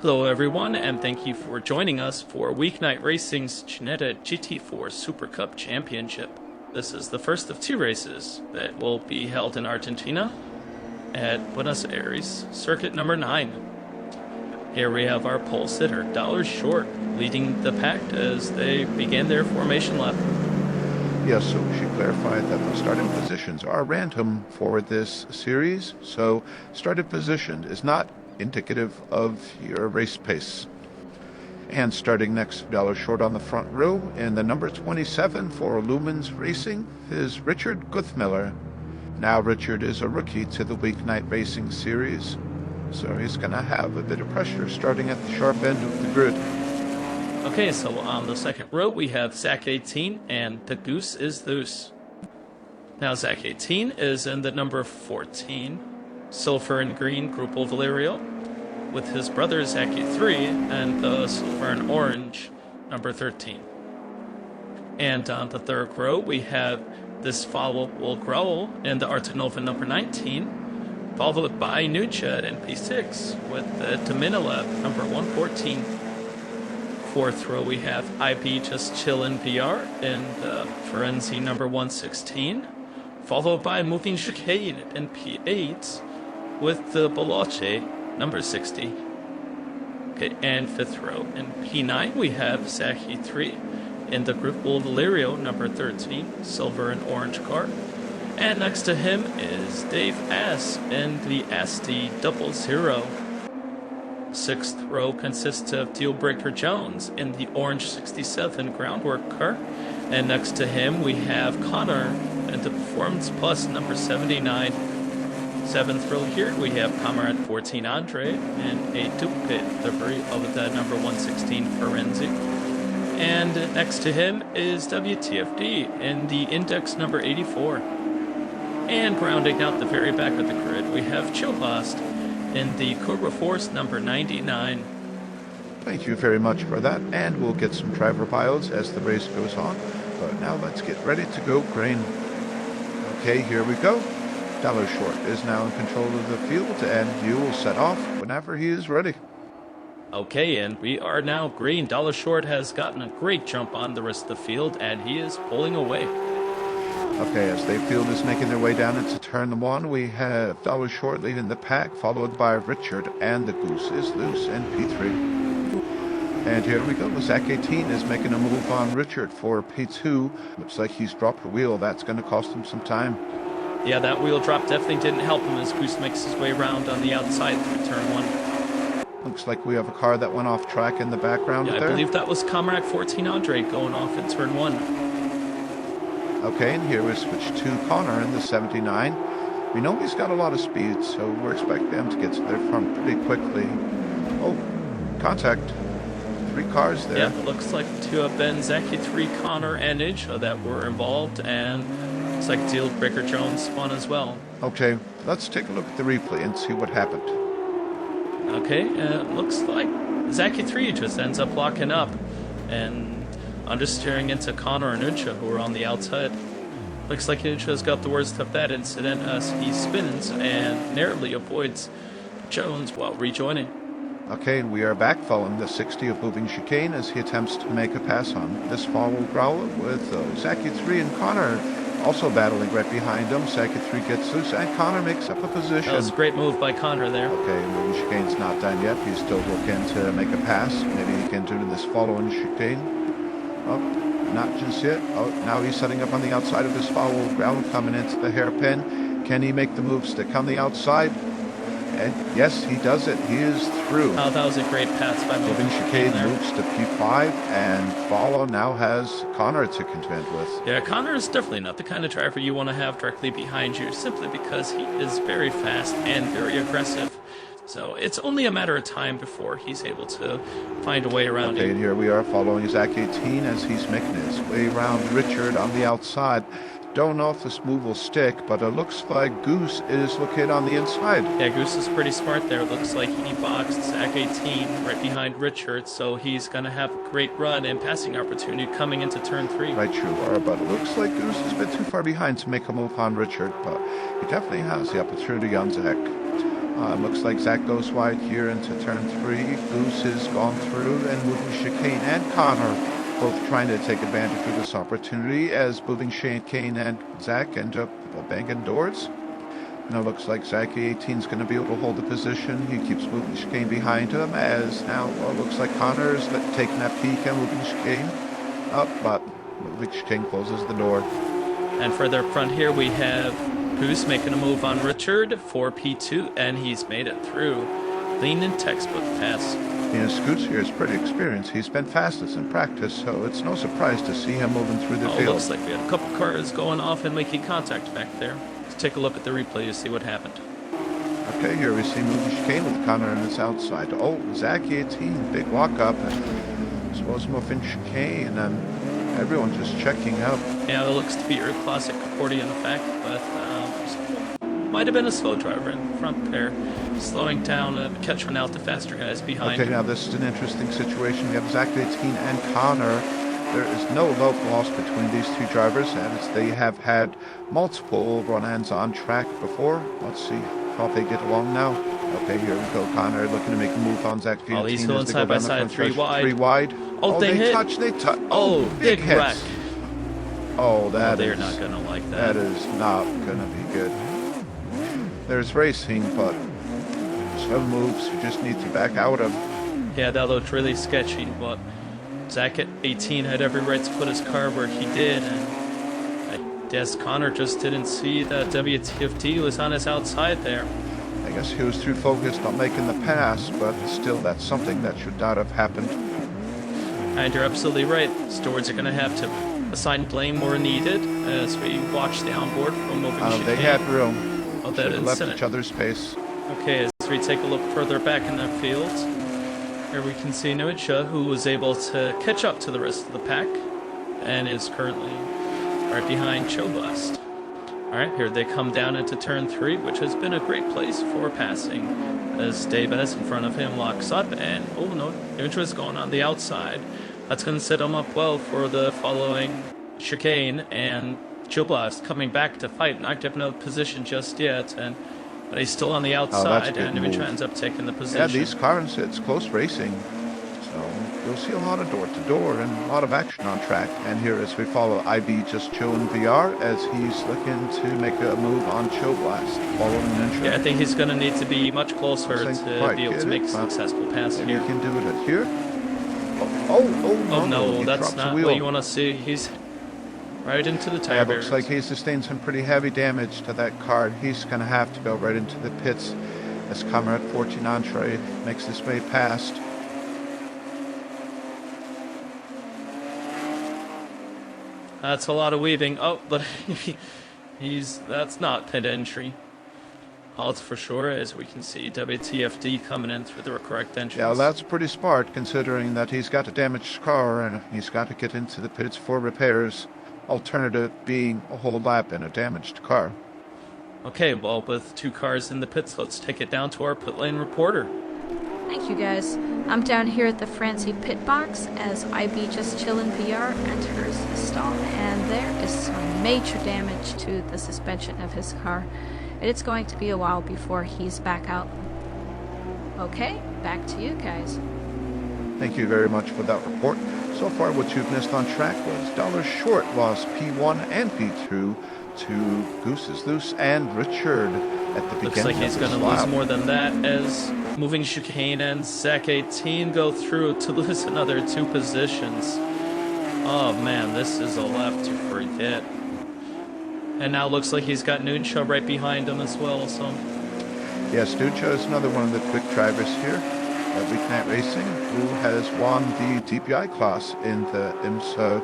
Hello everyone, and thank you for joining us for Weeknight Racing's Ginetta GT4 Supercup Championship. This is the first of two races that will be held in Argentina at Buenos Aries Circuit No. 9. Here we have our pole sitter, Dollar Short, leading the pack as they begin their formation lap. Yes, so she clarified that the starting positions are random for this series, so starting position is not indicative of your race pace. And starting next, Dollar Short on the front row, in the number 27 for Lumens Racing is Richard Guthmiller. Now Richard is a rookie to the Weeknight Racing series, so he's going to have a bit of pressure starting at the sharp end of the grid. Okay, so on the second row we have Zach 18 and the Goose is Loose. Now Zach 18 is in the number 14. Silver and Green Grupo Valerio, with his brother Zachy 3 and the Silver and Orange number 13. And on the third row we have This Follow Will Growl in the Artenova number 19, followed by Nucha in P6 with the Dominilab number 114. Fourth row we have IB Just Chillin' VR in the Ferenzi number 116, followed by Moving Chicane in P8 with the Boloche number 60. Okay, and fifth row in P9 we have Zachy 3 in the Grupo Valerio number 13, Silver and Orange car. And next to him is Dave S in the SD 00. Sixth row consists of Dealbreaker Jones in the Orange 67 Groundwork car. And next to him we have Connor in the Performance Plus number 79. Seventh row here we have Comrade 14 Andre in a duplicate livery of the number 116 Ferenzi. And next to him is WTFD in the Index number 84. And rounding out the very back of the grid we have Chilhost in the Cobra Force number 99. Thank you very much for that, and we'll get some driver bios as the race goes on. But now let's get ready to go green. Okay, here we go. Dollar Short is now in control of the field, and you will set off whenever he is ready. Okay, and we are now green. Dollar Short has gotten a great jump on the rest of the field, and he is pulling away. Okay, as the field is making their way down into turn one, we have Dollar Short leading the pack, followed by Richard and the Goose is Loose in P3. And here we go. Zach 18 is making a move on Richard for P2. Looks like he's dropped a wheel. That's going to cost him some time. Yeah, that wheel drop definitely didn't help him as Goose makes his way around on the outside through turn one. Looks like we have a car that went off track in the background there. I believe that was Comrade 14 Andre going off in turn one. Okay, and here we switch to Connor in the 79. We know he's got a lot of speed, so we're expecting him to get to their front pretty quickly. Oh, contact. 3 cars there. Yeah, it looks like to have been Zachy 3, Connor, and Ninja that were involved, and looks like Dealbreaker Jones spun as well. Okay, let's take a look at the replay and see what happened. Okay, looks like Zachy 3 just ends up locking up and understeering into Connor and Ninja, who are on the outside. Looks like Ninja's got the worst of that incident as he spins and narrowly avoids Jones while rejoining. Okay, and we are back following the 60 of Moving Chicane as he attempts to make a pass on This Follow Growl with Zachy 3 and Connor also battling right behind him. Zachy 3 gets loose and Connor makes up a position. That was a great move by Connor there. Okay, Moving Chicane's not done yet. He's still looking to make a pass. Maybe he can do This Following Chicane. Oh, not just yet. Oh, now he's setting up on the outside of This Follow Growl, coming into the hairpin. Can he make the move, stick on the outside? And yes, he does it. He is through. Oh, that was a great pass by Moving Chicane moves to P5, and Follow now has Connor to contend with. Yeah, Connor is definitely not the kind of driver you want to have directly behind you, simply because he is very fast and very aggressive. So it's only a matter of time before he's able to find a way around Okay, and here we are following Zach 18 as he's making his way around Richard on the outside. Don't know if this move will stick, but it looks like Goose is looking on the inside. Yeah, Goose is pretty smart there. Looks like he boxed Zach 18 right behind Richard, so he's going to have a great run and passing opportunity coming into turn 3. Right, you are, but it looks like Goose is a bit too far behind to make a move on Richard, but he definitely has the opportunity on Zach. Looks like Zach goes wide here into turn 3. Goose has gone through, and moving chicane and Connor both trying to take advantage of this opportunity as moving chicane and Zach end up banging doors. Now looks like Zach 18 is going to be able to hold the position. He keeps moving chicane behind him as now looks like Connor's taking that peek and moving chicane up, but moving chicane closes the door. And further up front here we have Goose making a move on Richard for P2, and he's made it through. Clean and textbook pass. Scoots here is pretty experienced. He's been fastest in practice, so it's no surprise to see him moving through the field. Looks like we had a couple cars going off and making contact back there. Let's take a look at the replay to see what happened. Okay, here we see moving chicane with Connor on his outside. Oh, Zach 18, big walk up, and suppose moving chicane, and everyone just checking out. Yeah, it looks to be your classic accordion effect, but might have been a slow driver in front there, slowing down and catching out the faster guys behind. Okay, now this is an interesting situation. We have Zach 18 and Connor. There is no love lost between these two drivers, as they have had multiple run-ins on track before. Let's see how they get along now. Okay, here we go. Connor looking to make a move on Zach 18. He's going side by side, 3 wide. 3 wide. Oh, they touch. Oh, big wreck. Oh, they're not going to like that. That is not going to be good. There's racing, but some moves you just need to back out of. Yeah, that looked really sketchy, but Zach at 18 had every right to put his car where he did, and I guess Connor just didn't see that WTFD was on his outside there. I guess he was too focused on making the pass, but still, that's something that should not have happened. And you're absolutely right. Stewards are going to have to assign blame where needed as we watch the onboard from moving chicane. They had room. That should have left each other's pace. Okay, as we take a look further back in the field, here we can see Ginetta, who was able to catch up to the rest of the pack and is currently right behind Choblast. Alright, here they come down into turn 3, which has been a great place for passing, as Davis in front of him locks up, and oh no, Ninetta's going on the outside. That's going to set him up well for the following chicane, and Choblast coming back to fight, not giving up position just yet, but he's still on the outside, and Ginetta ends up taking the position. Yeah, these cars, it's close racing, so you'll see a lot of door-to-door and a lot of action on track. And here as we follow IB just chilling VR as he's looking to make a move on Choblast, following Ninja. Yeah, I think he's going to need to be much closer to be able to make a successful pass here. He can do it at here. Oh no, that's not what you want to see. He's right into the tire barriers. Looks like he sustained some pretty heavy damage to that car. He's going to have to go right into the pits as Comrade 14 Entree makes his way past. That's a lot of weaving. Oh, but that's not pit entry. That's for sure, as we can see WTFD coming in through the correct entrance. Yeah, that's pretty smart considering that he's got a damaged car and he's got to get into the pits for repairs. Alternative being a whole lap in a damaged car. Okay, well, with 2 cars in the pits, let's take it down to our pit lane reporter. Thank you, guys. I'm down here at the Francie pit box as IB Just Chillin' VR enters the stall, and there is some major damage to the suspension of his car. It's going to be a while before he's back out. Okay, back to you guys. Thank you very much for that report. So far, what you've missed on track was Dollar Short lost P1 and P2 to Goose's Loose and Richard at the beginning. Looks like he's going to lose more than that as moving chicane and Zach 18 go through to lose another 2 positions. Oh man, this is a lap to forget. And now looks like he's got Nuncha right behind him as well. So yes, Nuncha is another one of the quick drivers here at Weeknight Racing, who has won the DPI class in the IMSA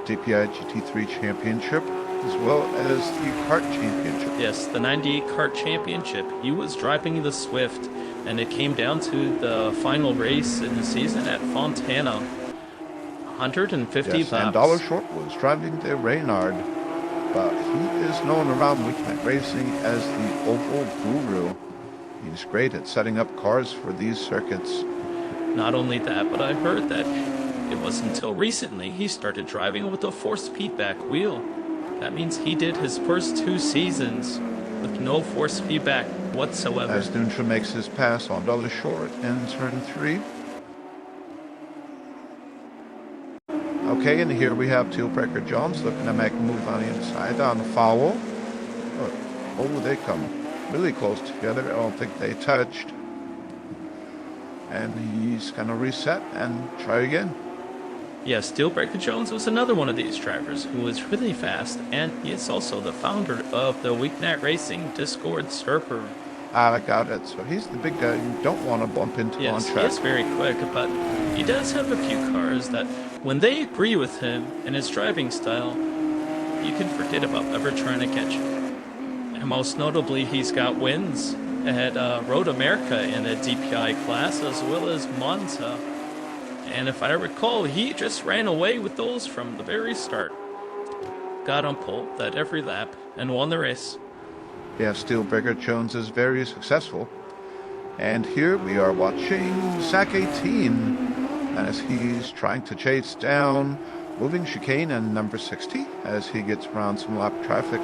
DPI GT3 Championship, as well as the kart championship. Yes, the 98 kart championship. He was driving the Swift, and it came down to the final race in the season at Fontana. 150 laps. And Dollar Short was driving the Reynard, but he is known around Weeknight Racing as the Oval Guru. He's great at setting up cars for these circuits. Not only that, but I heard that it wasn't until recently he started driving with a forced feedback wheel. That means he did his first 2 seasons with no force feedback whatsoever. As Ginetta makes his pass on the short in turn 3. Okay, and here we have Tealbreaker Jones looking to make a move on the inside on the foul. Oh, they come really close together. I don't think they touched. And he's going to reset and try again. Yes, Steelbreaker Jones was another one of these drivers who was really fast, and he is also the founder of the Weeknight Racing Discord server. I got it. So he's the big guy you don't want to bump into on track. Yes, he is very quick, but he does have a few cars that, when they agree with him and his driving style, you can forget about ever trying to catch him. And most notably, he's got wins at Road America in the DPI class, as well as Monza. And if I recall, he just ran away with those from the very start. Got on pole at every lap and won the race. Yeah, Steelbreaker Jones is very successful. And here we are watching Zach 18 as he's trying to chase down moving chicane and number 60 as he gets around some lap traffic.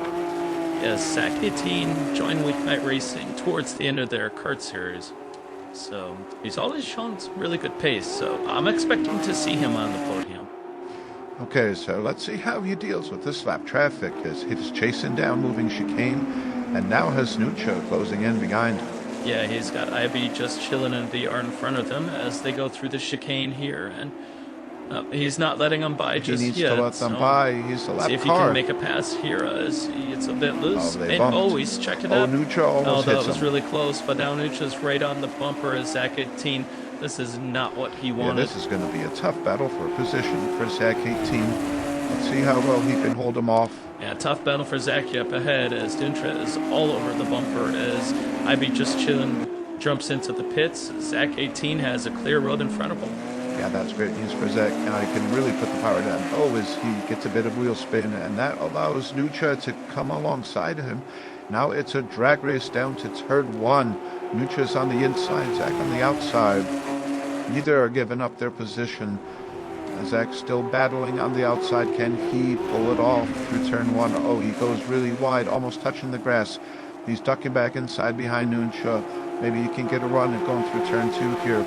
Yes, Zach 18 joined Weeknight Racing towards the end of their kart series. So he's always shown some really good pace, so I'm expecting to see him on the podium. Okay, so let's see how he deals with this lap traffic as he's chasing down moving chicane and now has Ginetta closing in behind. Yeah, he's got IB just chilling in VR in front of him as they go through the chicane here, and he's not letting them by just yet. He needs to let them by. He's a lap see if car. he can make a pass here as he gets a bit loose. He's checking it out. Ginetta almost that hits was him. really close, but now Nucha's right on the bumper as Zach 18. This is not what he wanted. Yeah, this is going to be a tough battle for position for Zach 18. Let's see how well he can hold him off. Yeah, tough battle for Zach up ahead as Ginetta is all over the bumper as IB just chilling jumps into the pits. Zach 18 has a clear road in front of him. Yeah, that's great news for Zach. Now he can really put the power down. Oh, as he gets a bit of wheel spin, and that allows Ginetta to come alongside him. Now it's a drag race down to turn 1. Nucha's on the inside, Zach on the outside. Neither are giving up their position. Zach's still battling on the outside. Can he pull it off through turn 1? Oh, he goes really wide, almost touching the grass. He's ducking back inside behind Ginetta. Maybe he can get a run and going through turn 2 here.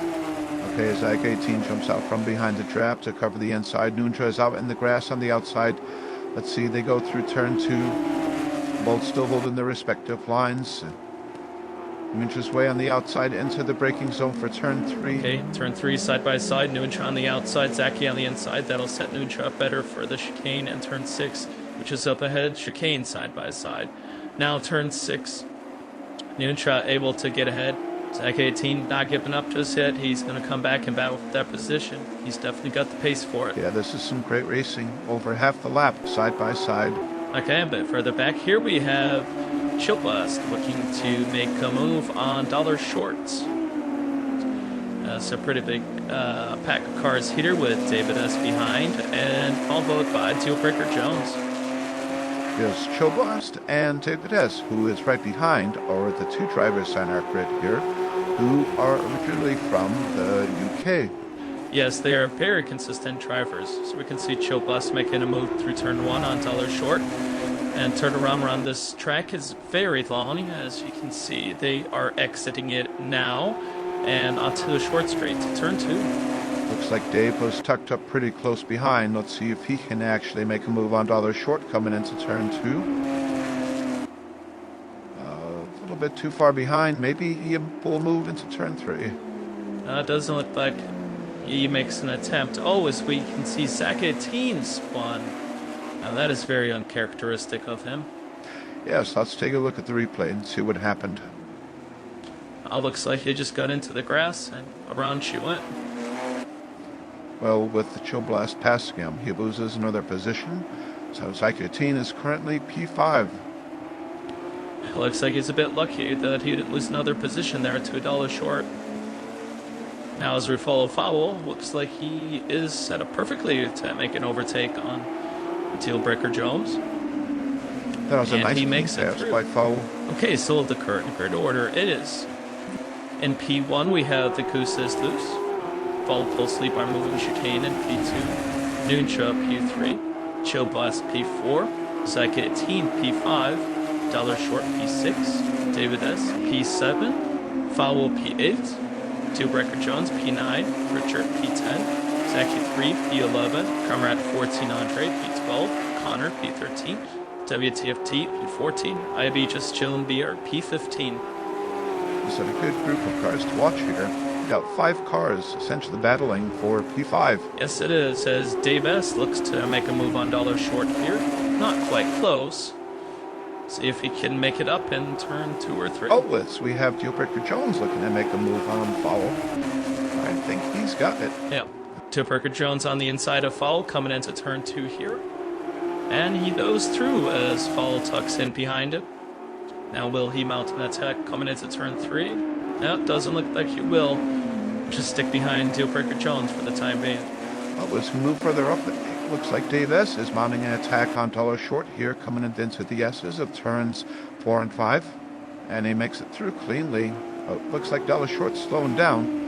Okay, Zach 18 jumps out from behind the trap to cover the inside. Ginetta is out in the grass on the outside. Let's see, they go through turn 2. Both still holding their respective lines. Nucha's way on the outside into the braking zone for turn 3. Okay, turn 3 side by side. Nucha on the outside, Zachy on the inside. That'll set Nucha up better for the chicane. And turn 6, which is up ahead, chicane side by side. Now turn 6, Nucha able to get ahead. Zach 18 not giving up just yet. He's going to come back and battle for that position. He's definitely got the pace for it. Yeah, this is some great racing. Over half the lap, side by side. Okay, a bit further back here we have Chill Blast looking to make a move on dollar shorts. It's a pretty big pack of cars here with David S. behind and followed by Tealbreaker Jones. Yes, Chill Blast and David S., who is right behind, are the two drivers on our grid here, who are originally from the UK. Yes, they are very consistent drivers. So we can see Chill Blast making a move through turn 1 on dollar short. And turnaround around this track is very long, as you can see. They are exiting it now and onto the short straight to turn 2. Looks like Dave was tucked up pretty close behind. Let's see if he can actually make a move on dollar short coming into turn 2. A little bit too far behind. Maybe he will move into turn 3. It doesn't look like he makes an attempt. Oh, as we can see, Zach 18 spun. Now that is very uncharacteristic of him. Yes, let's take a look at the replay and see what happened. Looks like he just got into the grass and around she went. Well, with the Chill Blast passing him, he loses another position. So Zach 18 is currently P5. It looks like he's a bit lucky that he didn't lose another position there to $1 short. Now as we follow Foul, looks like he is set up perfectly to make an overtake on Tealbreaker Jones. That was a nice he makes it pass through. by Foul. Okay, so the current grid order it is. In P1 we have the Goose is Loose, followed closely by Moving Chicane in P2, Nucha P3, Chill Blast P4, Zach 18 P5, Dollar Short P6, David S. P7, Fowl P8, Dealbreaker Jones P9, Richard P10, Zachy 3 P11, Comrade 14 Andre P12, Connor P13, WTFT P14, IB Just Chillin' BR P15. This is a good group of cars to watch here. We got 5 cars essentially battling for P5. Yes, it is, as Dave S. looks to make a move on Dollar Short here. Not quite close. See if he can make it up in turn 2 or 3. Oh, we have Dealbreaker Jones looking to make a move on Fowl. I think he's got it. Yeah. Dealbreaker Jones on the inside of Fowl coming into turn 2 here. And he goes through as Fowl tucks in behind him. Now will he mount an attack coming into turn 3? No, doesn't look like he will. Just stick behind Dealbreaker Jones for the time being. Well, as we move further up, it looks like Dave S. is mounting an attack on Dollar Short here, coming into the S's of turns 4 and 5. And he makes it through cleanly. It looks like Dollar Short's slowing down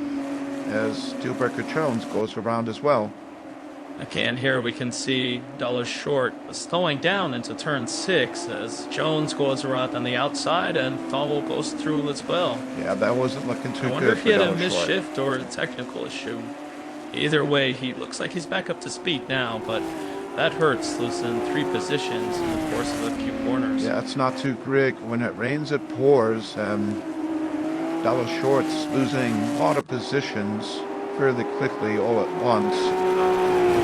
as Dealbreaker Jones goes around as well. Okay, and here we can see Dollar Short slowing down into turn 6 as Jones goes around on the outside and Fowl goes through as well. Yeah, that wasn't looking too I wonder good if for he had a Dollar Short. misshift or a technical issue. Either way, he looks like he's back up to speed now, but that hurts, losing 3 positions in the course of a few corners. Yeah, it's not too great. When it rains, it pours. Dollar Short's losing a lot of positions fairly quickly all at once.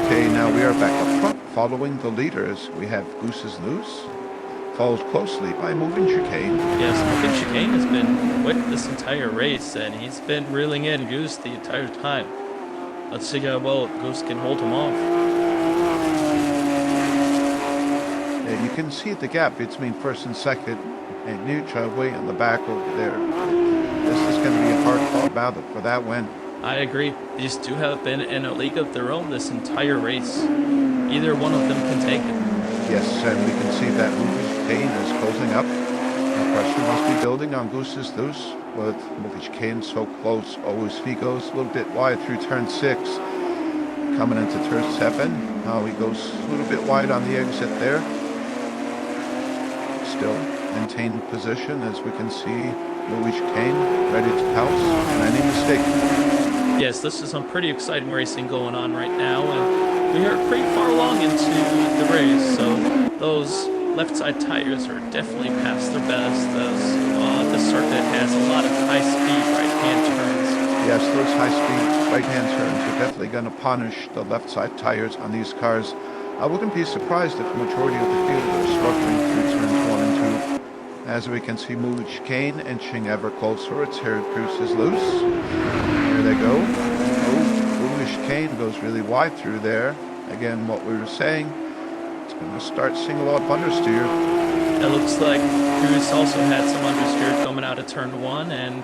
Okay, now we are back up front. Following the leaders, we have Goose is Loose, followed closely by Moving Chicane. Yes, Moving Chicane has been quick this entire race, and he's been reeling in Goose the entire time. Let's see how well Goose can hold him off. And you can see the gap between first and second, and neutral way in the back over there. This is going to be a hard-fought battle for that win. I agree. These two have been in a league of their own this entire race. Either one of them can take it. Yes, and we can see that Moving Chicane is closing up. The pressure must be building on Goose is Loose with Moving Chicane so close. Always he goes a little bit wide through turn 6. Coming into turn 7. Now he goes a little bit wide on the exit there. Still maintained position as we can see Moving Chicane ready to pounce on any mistake. Yes, this is some pretty exciting racing going on right now, and we are pretty far along into the race, so those left side tires are definitely past their best, as the circuit has a lot of high-speed right-hand turns. Yes, those high-speed right-hand turns are definitely going to punish the left side tires on these cars. I wouldn't be surprised if the majority of the field are struggling through turns 1 and 2. As we can see Moving Chicane inching ever closer. It's here, Goose is Loose. Here they go. Oh, Moving Chicane goes really wide through there. Again, what we were saying, it's going to start seeing a lot of understeer. It looks like Goose also had some understeer coming out of turn 1, and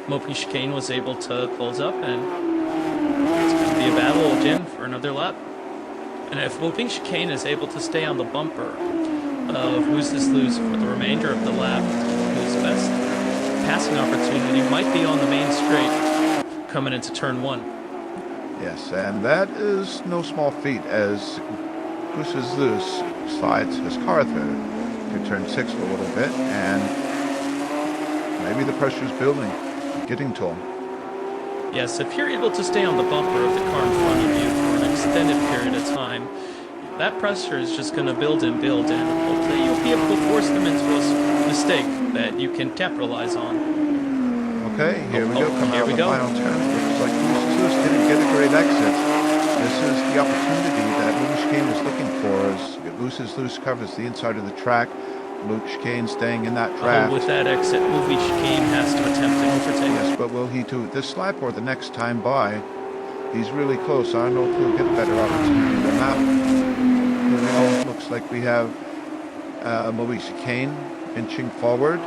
Moving Chicane was able to close up, and it's going to be a battle again for another lap. And if Moving Chicane is able to stay on the bumper of Who's This Loose for the remainder of the lap, whose best passing opportunity might be on the main straight coming into turn 1. Yes, and that is no small feat as Goose is Loose slides his car through turn 6 a little bit, and maybe the pressure's building, getting to him. Yes, if you're able to stay on the bumper of the car in front of you for an extended period of time, that pressure is just going to build and hopefully you'll be able to force them into a mistake that you can capitalize on. Okay, here we go. Coming out we of go. the final turn. Looks like Goose is Loose didn't get a great exit. This is the opportunity that Moving Chicane was looking for as Goose is Loose covers the inside of the track. Moving Chicane staying in that draft. With that exit, Moving Chicane has to attempt an overtake. Yes, but will he do it this lap or the next time by? He's really close. I don't know if he'll get a better opportunity than that. Well, looks like we have Moving Chicane inching forward.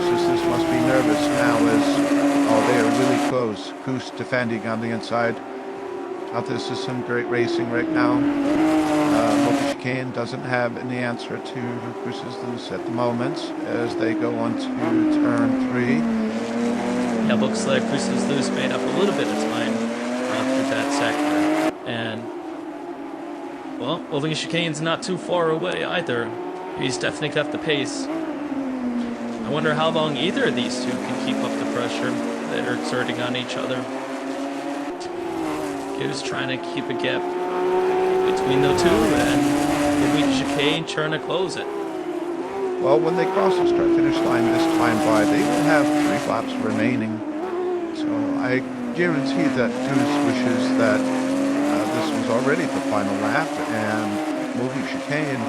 This must be nervous now as they are really close. Goose defending on the inside. This is some great racing right now. Moving Chicane doesn't have any answer to Goose is Loose at the moment as they go on to turn 3. Yeah, looks like Goose is Loose made up a little bit of time through that sector. And, well, Moving Chicane's not too far away either. He's definitely got the pace. I wonder how long either of these two can keep up the pressure that are exerting on each other. Goose trying to keep a gap between the two, and we chicane trying to close it. Well, when they cross the start-finish line this time by, they will have 3 laps remaining. So I guarantee that Goose wishes that this was already the final lap, and moving chicane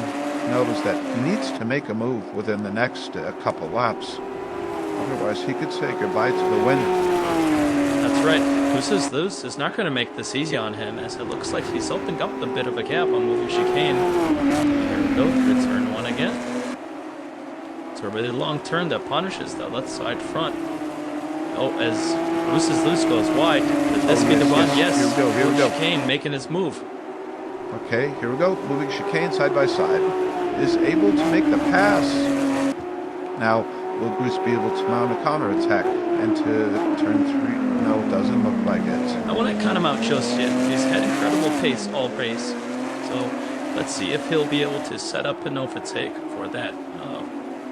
knows that he needs to make a move within the next couple laps. Otherwise, he could say goodbye to the win. That's right. Goose's Loose is not going to make this easy on him, as it looks like he's opened up a bit of a gap on moving chicane. Here we go through turn 1 again. It's a really long turn that punishes the left side front. Oh, as Goose's Loose goes wide. Could this be the run? Yes. Here we go. Chicane making his move. Okay, here we go. Moving chicane side by side. Is able to make the pass. Now, will Goose be able to mount a counterattack into turn 3? No, doesn't look like it. I wouldn't count him out just yet. He's had incredible pace all race. So let's see if he'll be able to set up an overtake for that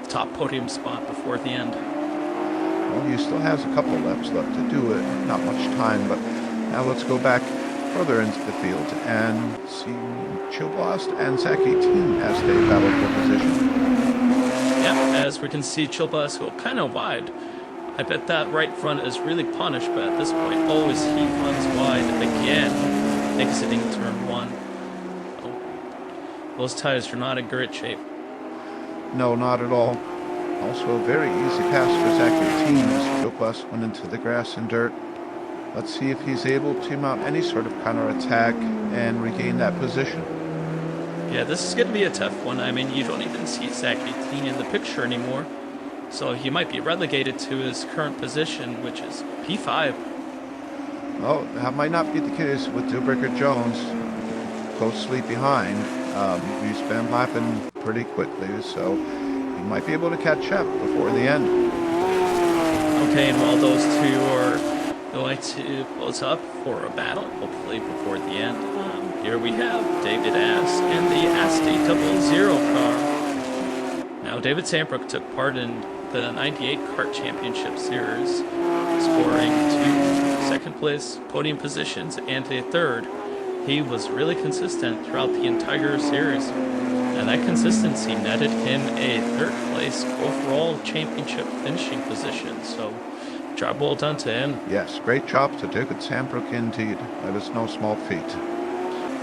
top podium spot before the end. Well, he still has a couple laps left to do it. Not much time, but now let's go back further into the field and see Chillblast and Zach 18 as they battle for position. Yeah, as we can see, Chillblast go kind of wide. I bet that right front is really punished, but at this point, always he runs wide again, exiting turn 1. Oh, those tires are not in great shape. No, not at all. Also a very easy pass for Zach 18 as Chillblast went into the grass and dirt. Let's see if he's able to mount any sort of counterattack and regain that position. Yeah, this is going to be a tough one. I mean, you don't even see Zach 18 in the picture anymore. So he might be relegated to his current position, which is P5. Well, that might not be the case with Dealbreaker Jones closely behind. He's been lapping pretty quickly, so he might be able to catch up before the end. Okay, and while those two are going to close up for a battle, hopefully before the end, here we have David Ass and the Asti 00 car. Now, David Sandbrook took part in the 98 Kart Championship Series, scoring 2 second-place podium positions and a 3rd. He was really consistent throughout the entire series, and that consistency netted him a 3rd-place overall championship finishing position. So, job well done to him. Yes, great job to David Sandbrook indeed. That is no small feat.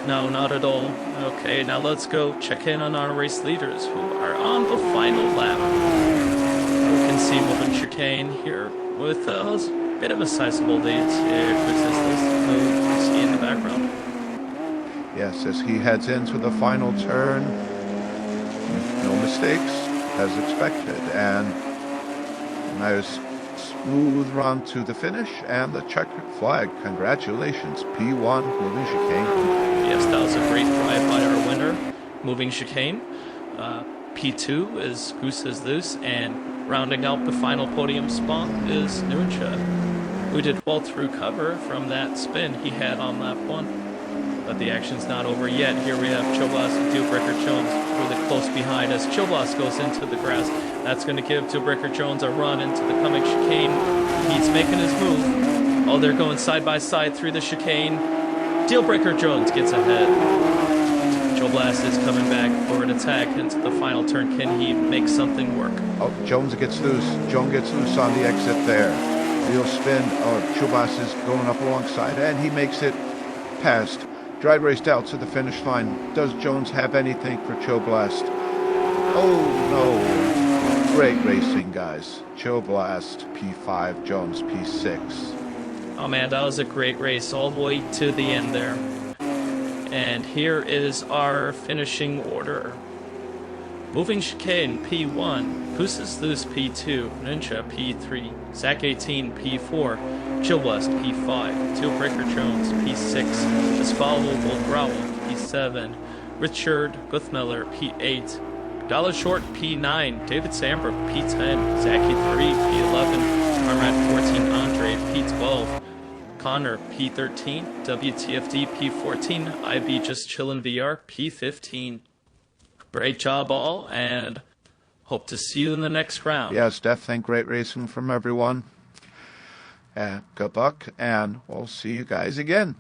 No, not at all. Okay, now let's go check in on our race leaders who are on the final lap. We can see moving chicane here with a bit of a sizable lead to Resistance, who you see in the background. Yes, as he heads into the final turn, no mistakes as expected, and nice smooth run to the finish and the checkered flag. Congratulations, P1 moving chicane. Yes, that was a great drive by our winner, moving chicane. P2 is Goose's Loose, and rounding out the final podium spot is Nuncha, who did well through cover from that spin he had on lap 1. But the action's not over yet. Here we have Chillblast and Dealbreaker Jones really close behind as Chillblast goes into the grass. That's going to give Dealbreaker Jones a run into the coming chicane. He's making his move. Oh, they're going side by side through the chicane. Dealbreaker Jones gets ahead. Chillblast is coming back for an attack into the final turn. Can he make something work? Oh, Jones gets loose. Jones gets loose on the exit there. Wheel spin. Oh, Chillblast is going up alongside, and he makes it past. Dry raced out to the finish line. Does Jones have anything for Chillblast? Oh, no. Great racing, guys. Chillblast, P5, Jones, P6. Oh, man, that was a great race all the way to the end there. And here is our finishing order. Moving chicane, P1. Goose's Loose, P2. Ninja, P3. Zach 18, P4. Chillblast, P5. Dealbreaker Jones, P6. Disfollowable Growl, P7. Richard Guthmiller, P8. Dollar Short, P9. David Sandbrook, P10. Zachy 3, P11. Armat 14, Andre, P12. Connor, P13. WTFD, P14. IB Just Chillin' VR, P15. Great job all, and hope to see you in the next round. Yes, definitely great racing from everyone. Good luck, and we'll see you guys again.